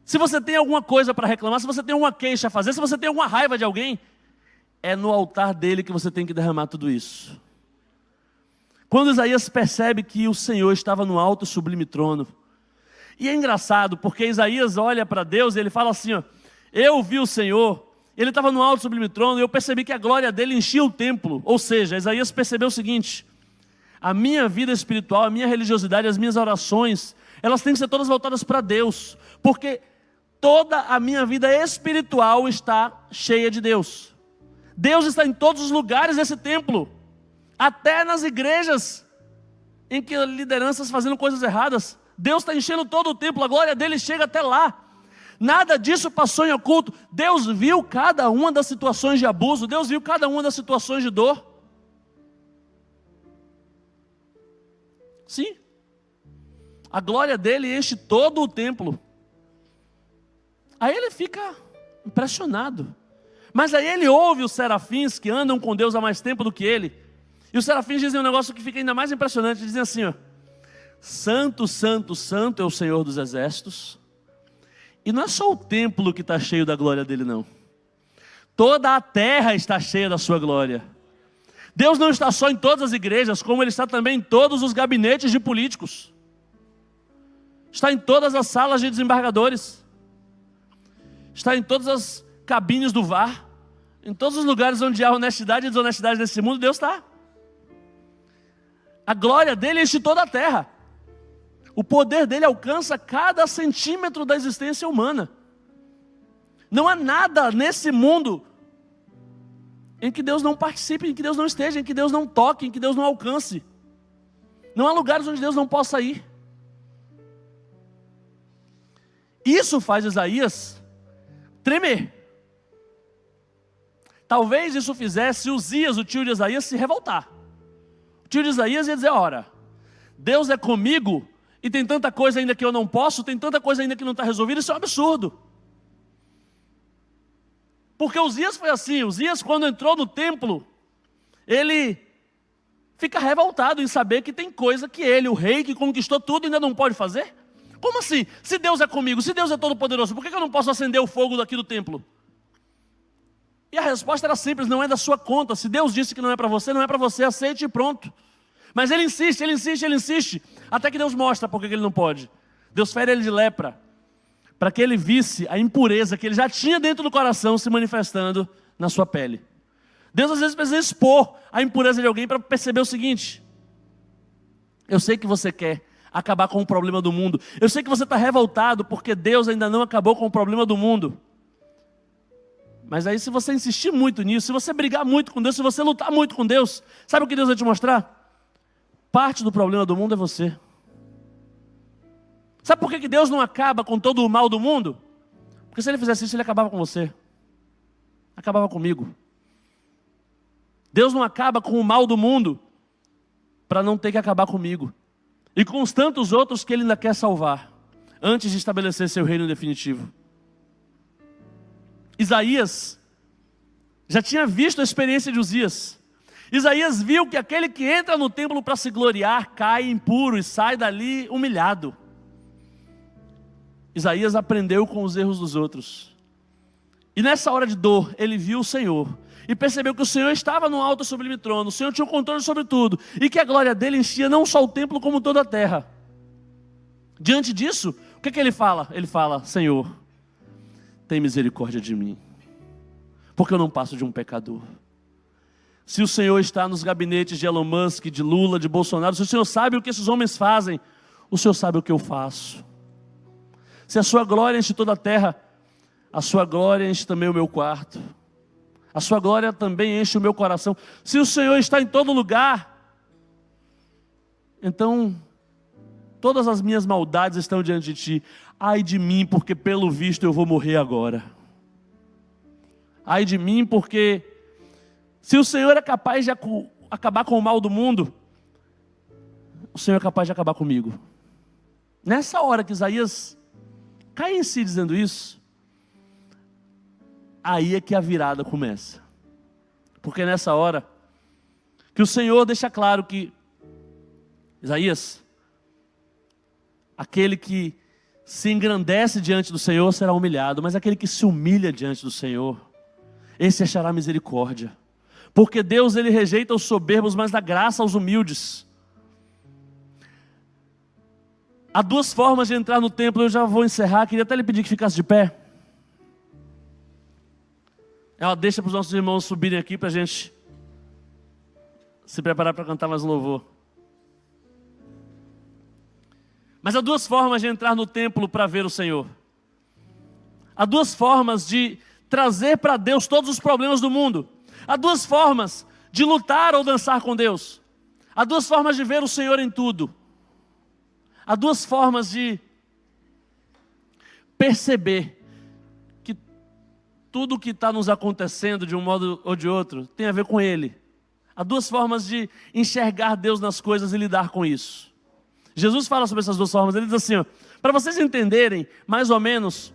Se você tem alguma coisa para reclamar, se você tem alguma queixa a fazer, se você tem alguma raiva de alguém, é no altar dele que você tem que derramar tudo isso. Quando Isaías percebe que o Senhor estava no alto e sublime trono, e é engraçado porque Isaías olha para Deus e ele fala assim: eu vi o Senhor, ele estava no alto e sublime trono, e eu percebi que a glória dele enchia o templo. Ou seja, Isaías percebeu o seguinte: a minha vida espiritual, a minha religiosidade, as minhas orações, elas têm que ser todas voltadas para Deus, porque toda a minha vida espiritual está cheia de Deus. Deus está em todos os lugares desse templo, até nas igrejas em que lideranças fazendo coisas erradas, Deus está enchendo todo o templo, a glória dele chega até lá. Nada disso passou em oculto. Deus viu cada uma das situações de abuso, Deus viu cada uma das situações de dor. Sim. A glória dele enche todo o templo. Aí ele fica impressionado. Mas aí ele ouve os serafins que andam com Deus há mais tempo do que ele. E os serafins dizem um negócio que fica ainda mais impressionante. Dizem assim, ó: Santo, santo, santo é o Senhor dos exércitos. E não é só o templo que está cheio da glória dele, não. Toda a terra está cheia da sua glória. Deus não está só em todas as igrejas, como Ele está também em todos os gabinetes de políticos. Está em todas as salas de desembargadores. Está em todas as cabines do VAR. Em todos os lugares onde há honestidade e desonestidade nesse mundo, Deus está. A glória dele enche toda a terra. O poder dele alcança cada centímetro da existência humana. Não há nada nesse mundo em que Deus não participe, em que Deus não esteja, em que Deus não toque, em que Deus não alcance. Não há lugares onde Deus não possa ir. Isso faz Isaías tremer. Talvez isso fizesse Uzias, o tio de Isaías, se revoltar. O tio de Isaías ia dizer: ora, Deus é comigo e tem tanta coisa ainda que eu não posso, tem tanta coisa ainda que não está resolvida, isso é um absurdo. Porque Uzias foi assim. Uzias, quando entrou no templo, ele fica revoltado em saber que tem coisa que ele, o rei que conquistou tudo, ainda não pode fazer. Como assim? Se Deus é comigo, se Deus é todo poderoso, por que eu não posso acender o fogo daqui do templo? E a resposta era simples: não é da sua conta. Se Deus disse que não é para você, não é para você, aceite e pronto. Mas ele insiste, ele insiste, ele insiste, até que Deus mostra por que ele não pode. Deus fere ele de lepra, para que ele visse a impureza que ele já tinha dentro do coração se manifestando na sua pele. Deus às vezes precisa expor a impureza de alguém para perceber o seguinte: eu sei que você quer acabar com o problema do mundo. Eu sei que você está revoltado porque Deus ainda não acabou com o problema do mundo. Mas aí, se você insistir muito nisso, se você brigar muito com Deus, se você lutar muito com Deus, sabe o que Deus vai te mostrar? Parte do problema do mundo é você. Sabe por que Deus não acaba com todo o mal do mundo? Porque se Ele fizesse isso, Ele acabava com você. Acabava comigo. Deus não acaba com o mal do mundo para não ter que acabar comigo. E com os tantos outros que Ele ainda quer salvar, antes de estabelecer seu reino definitivo. Isaías já tinha visto a experiência de Uzias. Isaías viu que aquele que entra no templo para se gloriar, cai impuro e sai dali humilhado. Isaías aprendeu com os erros dos outros. E nessa hora de dor, ele viu o Senhor. E percebeu que o Senhor estava no alto e sublime trono. O Senhor tinha o controle sobre tudo. E que a glória dele enchia não só o templo, como toda a terra. Diante disso, o que ele fala? Ele fala: Senhor, tem misericórdia de mim, porque eu não passo de um pecador. Se o Senhor está nos gabinetes de Elon Musk, de Lula, de Bolsonaro, se o Senhor sabe o que esses homens fazem, o Senhor sabe o que eu faço. Se a sua glória enche toda a terra, a sua glória enche também o meu quarto. A sua glória também enche o meu coração. Se o Senhor está em todo lugar, então todas as minhas maldades estão diante de ti. Ai de mim, porque pelo visto eu vou morrer agora. Ai de mim, porque se o Senhor é capaz de acabar com o mal do mundo, o Senhor é capaz de acabar comigo. Nessa hora que Isaías cai em si dizendo isso, aí é que a virada começa. Porque nessa hora que o Senhor deixa claro que Isaías, aquele que se engrandece diante do Senhor será humilhado, mas aquele que se humilha diante do Senhor, esse achará misericórdia. Porque Deus, Ele rejeita os soberbos, mas dá graça aos humildes. Há duas formas de entrar no templo. Eu já vou encerrar, queria até lhe pedir que ficasse de pé. Ela deixa para os nossos irmãos subirem aqui para a gente se preparar para cantar mais um louvor. Mas há duas formas de entrar no templo para ver o Senhor. Há duas formas de trazer para Deus todos os problemas do mundo. Há duas formas de lutar ou dançar com Deus. Há duas formas de ver o Senhor em tudo. Há duas formas de perceber que tudo o que está nos acontecendo de um modo ou de outro tem a ver com Ele. Há duas formas de enxergar Deus nas coisas e lidar com isso. Jesus fala sobre essas duas formas. Ele diz assim, para vocês entenderem mais ou menos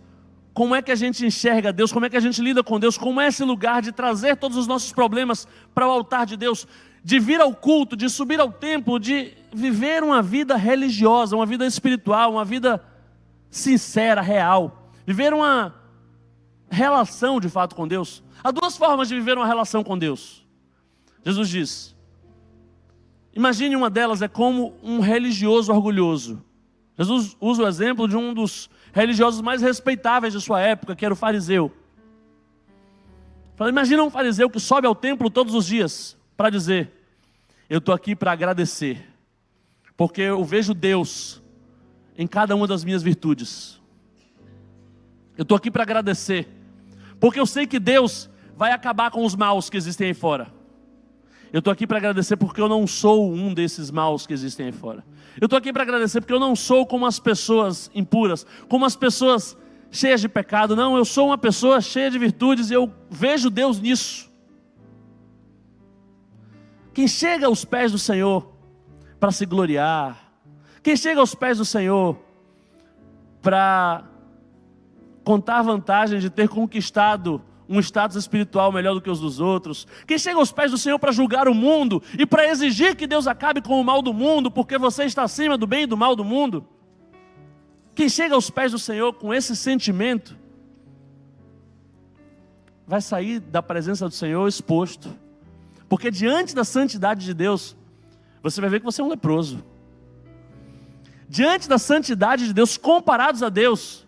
como é que a gente enxerga Deus, como é que a gente lida com Deus, como é esse lugar de trazer todos os nossos problemas para o altar de Deus, de vir ao culto, de subir ao templo, de viver uma vida religiosa, uma vida espiritual, uma vida sincera, real, viver uma relação de fato com Deus. Há duas formas de viver uma relação com Deus. Jesus diz, imagine uma delas é como um religioso orgulhoso. Jesus usa o exemplo de um dos religiosos mais respeitáveis de sua época, que era o fariseu. Imagina um fariseu que sobe ao templo todos os dias para dizer, eu estou aqui para agradecer, porque eu vejo Deus em cada uma das minhas virtudes. Eu estou aqui para agradecer, porque eu sei que Deus vai acabar com os maus que existem aí fora. Eu estou aqui para agradecer porque eu não sou um desses maus que existem aí fora. Eu estou aqui para agradecer porque eu não sou como as pessoas impuras, como as pessoas cheias de pecado. Não, eu sou uma pessoa cheia de virtudes e eu vejo Deus nisso. Quem chega aos pés do Senhor para se gloriar, quem chega aos pés do Senhor para contar a vantagem de ter conquistado um status espiritual melhor do que os dos outros, quem chega aos pés do Senhor para julgar o mundo e para exigir que Deus acabe com o mal do mundo, porque você está acima do bem e do mal do mundo, quem chega aos pés do Senhor com esse sentimento, vai sair da presença do Senhor exposto, porque diante da santidade de Deus, você vai ver que você é um leproso. Diante da santidade de Deus, comparados a Deus,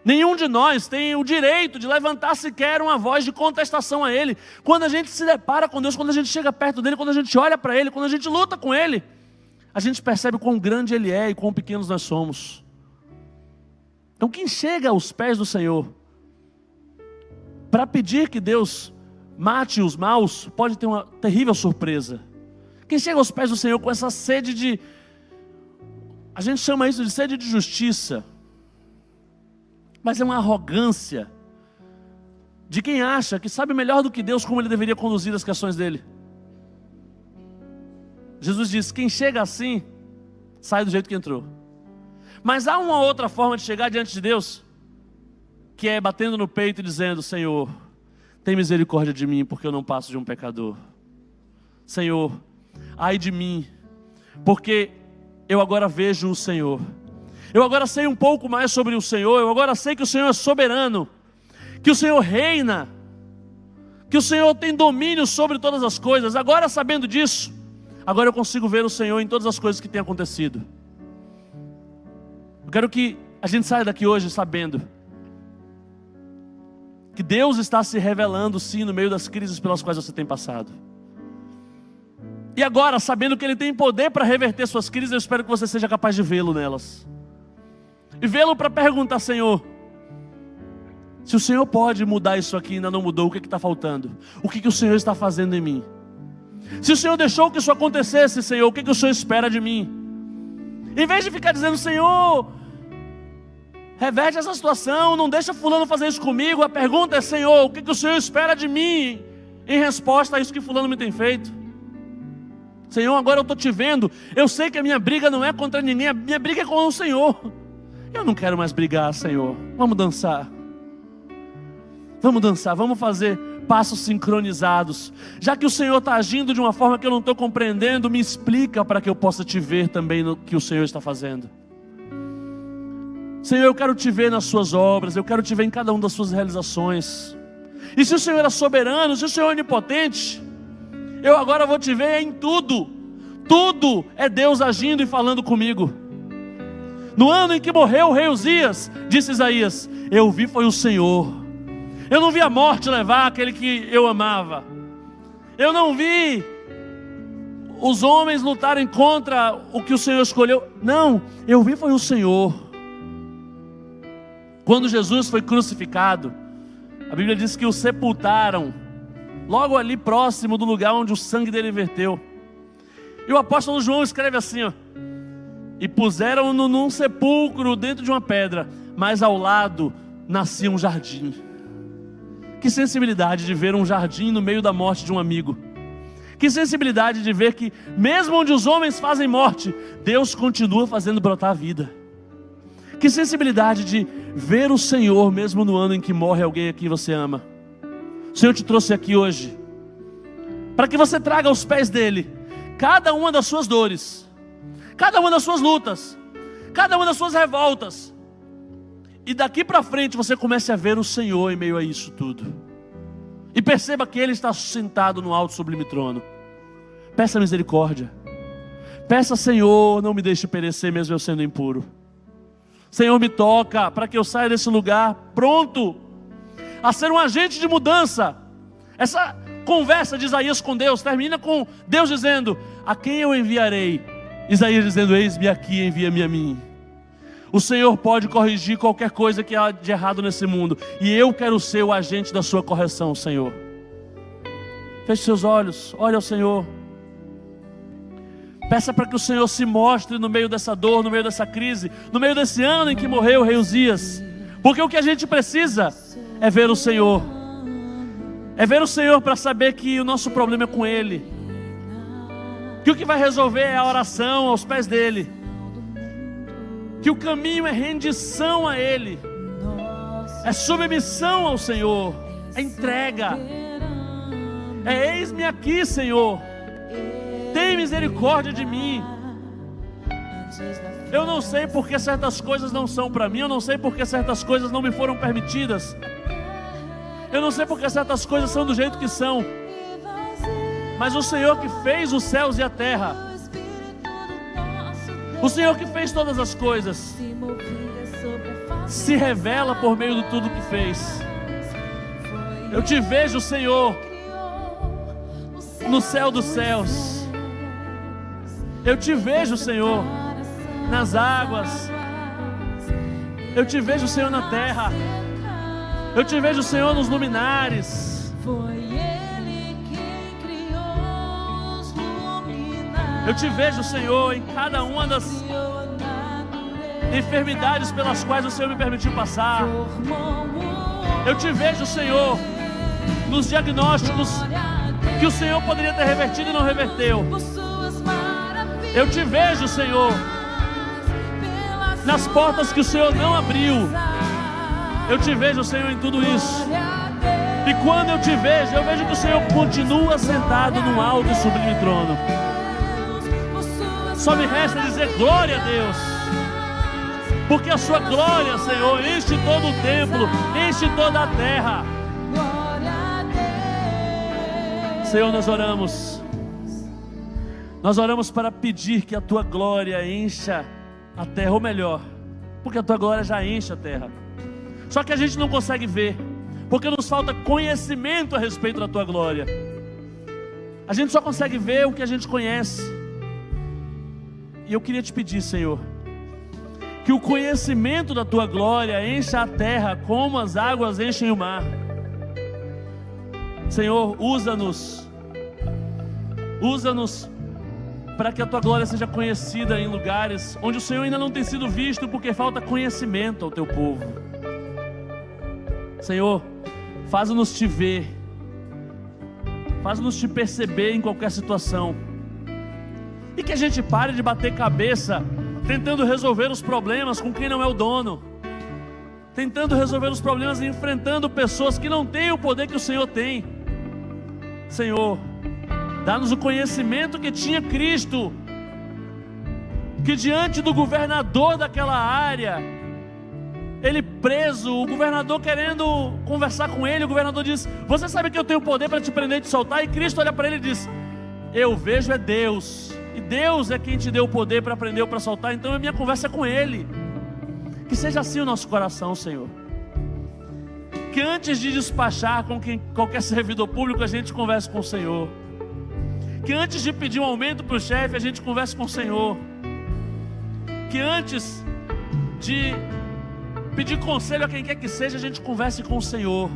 nenhum de nós tem o direito de levantar sequer uma voz de contestação a Ele. Quando a gente se depara com Deus, quando a gente chega perto dEle, quando a gente olha para Ele, quando a gente luta com Ele, a gente percebe quão grande Ele é e quão pequenos nós somos. Então quem chega aos pés do Senhor para pedir que Deus mate os maus, pode ter uma terrível surpresa. Quem chega aos pés do Senhor com essa sede de, a gente chama isso de sede de justiça, mas é uma arrogância de quem acha que sabe melhor do que Deus como Ele deveria conduzir as questões dele. Jesus diz, quem chega assim, sai do jeito que entrou. Mas há uma outra forma de chegar diante de Deus, que é batendo no peito e dizendo, Senhor, tem misericórdia de mim, porque eu não passo de um pecador. Senhor, ai de mim, porque eu agora vejo o Senhor. Eu agora sei um pouco mais sobre o Senhor, eu agora sei que o Senhor é soberano, que o Senhor reina, que o Senhor tem domínio sobre todas as coisas. Agora sabendo disso, agora eu consigo ver o Senhor em todas as coisas que têm acontecido. Eu quero que a gente saia daqui hoje sabendo que Deus está se revelando sim no meio das crises pelas quais você tem passado. E agora, sabendo que Ele tem poder para reverter suas crises, eu espero que você seja capaz de vê-lo nelas. E vê-lo para perguntar, Senhor, se o Senhor pode mudar isso aqui e ainda não mudou, o que está faltando? O que o Senhor está fazendo em mim? Se o Senhor deixou que isso acontecesse, Senhor, o que o Senhor espera de mim? Em vez de ficar dizendo, Senhor, reverte essa situação, não deixa fulano fazer isso comigo, a pergunta é, Senhor, o que o Senhor espera de mim em resposta a isso que fulano me tem feito? Senhor, agora eu estou te vendo, eu sei que a minha briga não é contra ninguém, a minha briga é com o Senhor. Eu não quero mais brigar, Senhor. Vamos dançar. Vamos dançar, vamos fazer passos sincronizados. Já que o Senhor está agindo de uma forma que eu não estou compreendendo, me explica para que eu possa te ver também no que o Senhor está fazendo. Senhor, eu quero te ver nas suas obras, eu quero te ver em cada uma das suas realizações. E se o Senhor é soberano, se o Senhor é onipotente, eu agora vou te ver em tudo. Tudo é Deus agindo e falando comigo. No ano em que morreu o rei Uzias, disse Isaías, eu vi foi o Senhor. Eu não vi a morte levar aquele que eu amava. Eu não vi os homens lutarem contra o que o Senhor escolheu. Não, eu vi foi o Senhor. Quando Jesus foi crucificado, a Bíblia diz que o sepultaram logo ali próximo do lugar onde o sangue dele verteu. E o apóstolo João escreve assim, e puseram-no num sepulcro dentro de uma pedra, mas ao lado nascia um jardim. Que sensibilidade de ver um jardim no meio da morte de um amigo. Que sensibilidade de ver que, mesmo onde os homens fazem morte, Deus continua fazendo brotar a vida. Que sensibilidade de ver o Senhor, mesmo no ano em que morre alguém a quem você ama. O Senhor te trouxe aqui hoje, para que você traga aos pés dEle cada uma das suas dores, cada uma das suas lutas, cada uma das suas revoltas. E daqui para frente você comece a ver o Senhor em meio a isso tudo. E perceba que Ele está sentado no alto sublime trono. Peça misericórdia. Peça, Senhor, não me deixe perecer mesmo eu sendo impuro. Senhor, me toca para que eu saia desse lugar pronto a ser um agente de mudança. Essa conversa de Isaías com Deus termina com Deus dizendo: a quem eu enviarei? Isaías dizendo: eis-me aqui, envia-me a mim. O Senhor pode corrigir qualquer coisa que há de errado nesse mundo, e eu quero ser o agente da sua correção, Senhor. Feche seus olhos, olhe ao Senhor. Peça para que o Senhor se mostre no meio dessa dor, no meio dessa crise, no meio desse ano em que morreu o rei Uzias. Porque o que a gente precisa é ver o Senhor. É ver o Senhor para saber que o nosso problema é com Ele, que o que vai resolver é a oração aos pés dEle, que o caminho é rendição a Ele, é submissão ao Senhor, é entrega, é eis-me aqui, Senhor, tem misericórdia de mim. Eu não sei porque certas coisas não são para mim, eu não sei porque certas coisas não me foram permitidas, eu não sei porque certas coisas são do jeito que são, mas o Senhor que fez os céus e a terra, o Senhor que fez todas as coisas, se revela por meio de tudo que fez. Eu te vejo, Senhor, no céu dos céus. Eu te vejo, Senhor, nas águas. Eu te vejo, Senhor, na terra. Eu te vejo, Senhor, nos luminares. Eu te vejo, Senhor, em cada uma das enfermidades pelas quais o Senhor me permitiu passar. Eu te vejo, Senhor, nos diagnósticos que o Senhor poderia ter revertido e não reverteu. Eu te vejo, Senhor, nas portas que o Senhor não abriu. Eu te vejo, Senhor, em tudo isso. E quando eu te vejo, eu vejo que o Senhor continua sentado no alto e sublime trono. Só me resta dizer glória a Deus, porque a sua glória, Senhor, enche todo o templo, enche toda a terra. Senhor, nós oramos para pedir que a tua glória encha a terra, ou melhor, porque a tua glória já enche a terra, só que a gente não consegue ver, porque nos falta conhecimento a respeito da tua glória. A gente só consegue ver o que a gente conhece. E eu queria te pedir, Senhor, que o conhecimento da tua glória encha a terra como as águas enchem o mar. Senhor, usa-nos para que a tua glória seja conhecida em lugares onde o Senhor ainda não tem sido visto, porque falta conhecimento ao teu povo. Senhor, faz-nos te ver, faz-nos te perceber em qualquer situação, e que a gente pare de bater cabeça tentando resolver os problemas com quem não é o dono, tentando resolver os problemas e enfrentando pessoas que não têm o poder que o Senhor tem. Senhor, dá-nos o conhecimento que tinha Cristo, que diante do governador daquela área, ele preso, o governador querendo conversar com ele, o governador diz: você sabe que eu tenho poder para te prender e te soltar? E Cristo olha para ele e diz: eu vejo é Deus, e Deus é quem te deu o poder para prender ou para soltar, então a minha conversa é com Ele. Que seja assim o nosso coração, Senhor, que antes de despachar com qualquer servidor público, a gente converse com o Senhor, que antes de pedir um aumento para o chefe, a gente converse com o Senhor, que antes de pedir conselho a quem quer que seja, a gente converse com o Senhor,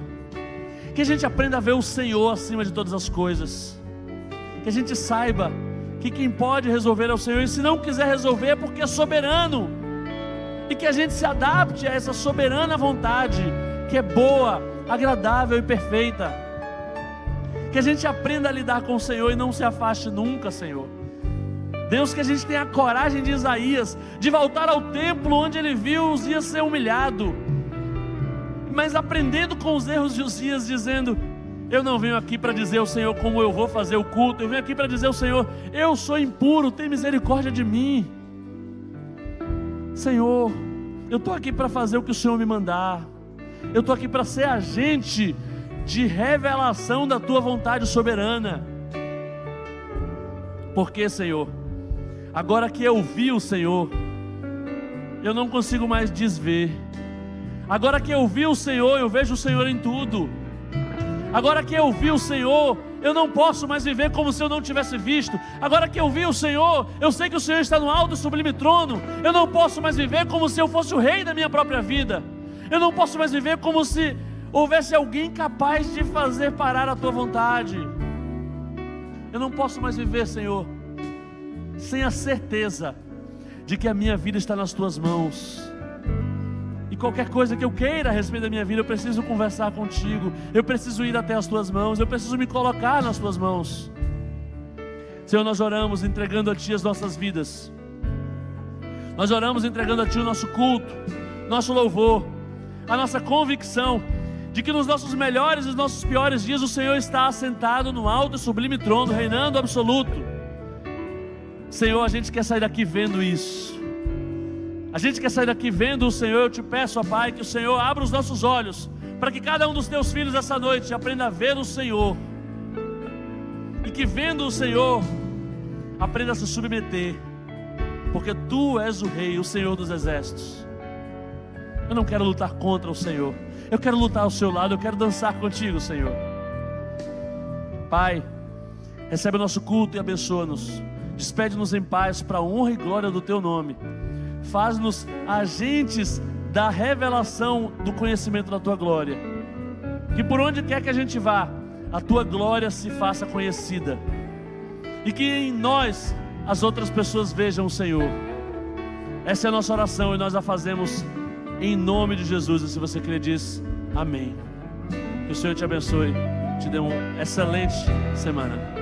que a gente aprenda a ver o Senhor acima de todas as coisas, que a gente saiba que quem pode resolver é o Senhor, e se não quiser resolver é porque é soberano, e que a gente se adapte a essa soberana vontade, que é boa, agradável e perfeita. Que a gente aprenda a lidar com o Senhor e não se afaste nunca, Senhor. Deus, que a gente tenha a coragem de Isaías, de voltar ao templo onde ele viu Uzias ser humilhado, mas aprendendo com os erros de Uzias, dizendo: eu não venho aqui para dizer ao Senhor como eu vou fazer o culto, eu venho aqui para dizer ao Senhor: eu sou impuro, tem misericórdia de mim. Senhor, eu estou aqui para fazer o que o Senhor me mandar, eu estou aqui para ser agente de revelação da Tua vontade soberana. Porque, Senhor, agora que eu vi o Senhor, eu não consigo mais desver. Agora que eu vi o Senhor, eu vejo o Senhor em tudo. Agora que eu vi o Senhor, eu não posso mais viver como se eu não tivesse visto. Agora que eu vi o Senhor, eu sei que o Senhor está no alto e sublime trono. Eu não posso mais viver como se eu fosse o rei da minha própria vida. Eu não posso mais viver como se houvesse alguém capaz de fazer parar a Tua vontade. Eu não posso mais viver, Senhor, sem a certeza de que a minha vida está nas Tuas mãos. E qualquer coisa que eu queira a respeito da minha vida, eu preciso conversar contigo, eu preciso ir até as Tuas mãos, eu preciso me colocar nas Tuas mãos. Senhor, nós oramos entregando a Ti as nossas vidas, nós oramos entregando a Ti o nosso culto, nosso louvor, a nossa convicção de que nos nossos melhores e nos nossos piores dias o Senhor está assentado no alto e sublime trono, reinando absoluto. Senhor, a gente quer sair daqui vendo isso. A gente quer sair daqui vendo o Senhor. Eu te peço, ó Pai, que o Senhor abra os nossos olhos, para que cada um dos Teus filhos essa noite aprenda a ver o Senhor, e que vendo o Senhor, aprenda a se submeter, porque Tu és o Rei, o Senhor dos exércitos. Eu não quero lutar contra o Senhor, eu quero lutar ao Seu lado, eu quero dançar contigo, Senhor. Pai, recebe o nosso culto e abençoa-nos. Despede-nos em paz para a honra e glória do Teu nome. Faz-nos agentes da revelação do conhecimento da Tua glória. Que por onde quer que a gente vá, a Tua glória se faça conhecida. E que em nós as outras pessoas vejam o Senhor. Essa é a nossa oração e nós a fazemos em nome de Jesus. E se você crê, diz amém. Que o Senhor te abençoe, te dê uma excelente semana.